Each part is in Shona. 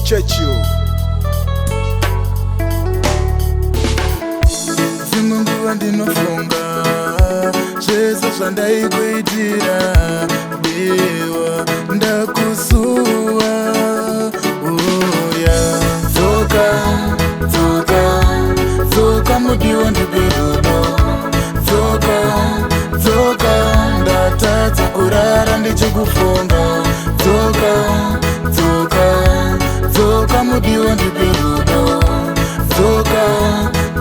Churchill. Dzimwe nguva ndinofunga zvese zvandaikuitira, diwa ndakusuwa. Uya dzoka dzoka dzoka mudiwa ndipe rudo. Dzoka dzoka ndatadza kurara ndichikufunga. Dzoka dzoka dzoka mudiwa ndipe rudo. Dzoka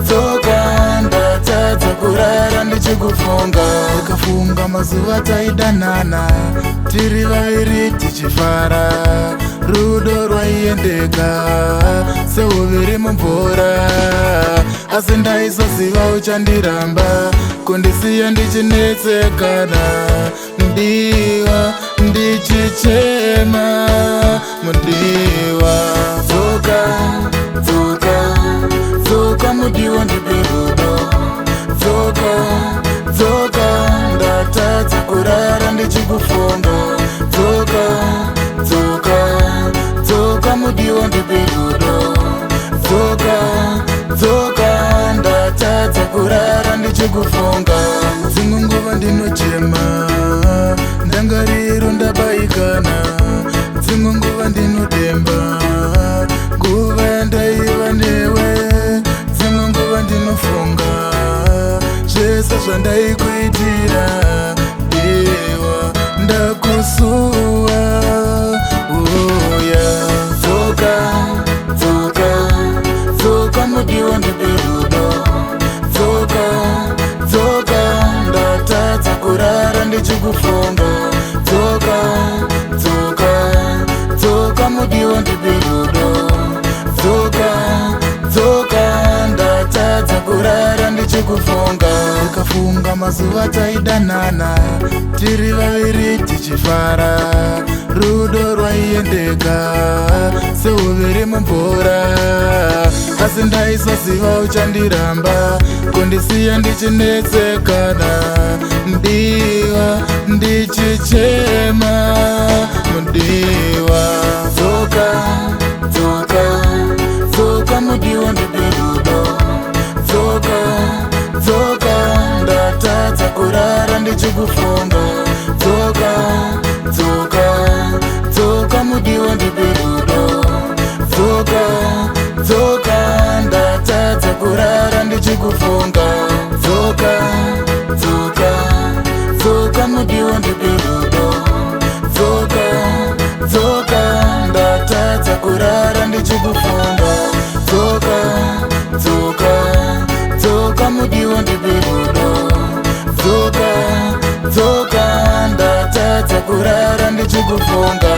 dzoka ndatadza kurara ndichikufunga. Ndikafunga mazuva taidanana tiri vaviri tichifara, rudo rwaiendeka seuviri mumvura. Asi ndaisaziva uchandiramba kundisiya ndichinetsekana, ndiwa ndichichema mudiwa. Dzoka dzoka dzoka mudiwa ndipe rudo. Dzoka dzoka ndatadza kurara ndichikufunga. Dzoka dzoka dzoka mudiwa ndipe rudo. Dzoka dzoka ndatadza kurara ndichikufunga. Dzimwe nguva ndinochema ndangariro ndabayikana. Dzimwe nguva ndinodemba nguva yandaiva newe. Dzimwe nguva ndinofunga zvese zvandaikuitira, diwa ndakusuwa. Uya dzoka dzoka dzoka mudiwa ndipe rudo. Dzoka dzoka ndatadza kurara ndichikufunga. Dzoka dzoka dzoka mudiwa ndipe rudo. Dzoka dzoka ndatadza kurara ndichikufunga. Ndikafunga mazuva taidanana tiri vaviri tichifara, rudo rwaiendeka seuviri mumvura. Asi ndaisaziva uchandiramba kundisiya ndichinetsekana, ndiwa ndichichema mudiwa. Dzoka dzoka dzoka mudiwa ndipe rudo. Dzoka dzoka ndatadza kurara ndichikufunga. Dzoka dzoka dzoka mudiwa ndipe rudo. Dzoka dzoka ndatadza kurara ndichikufunga. Dzoka dzoka dzoka mudiwa ndipe rudo. Dzoka dzoka ndatadza kurara ndichikufunga. Dzoka dzoka dzoka mudiwa ndipe rudo. Dzoka dzoka ndatadza kurara ndichikufunga.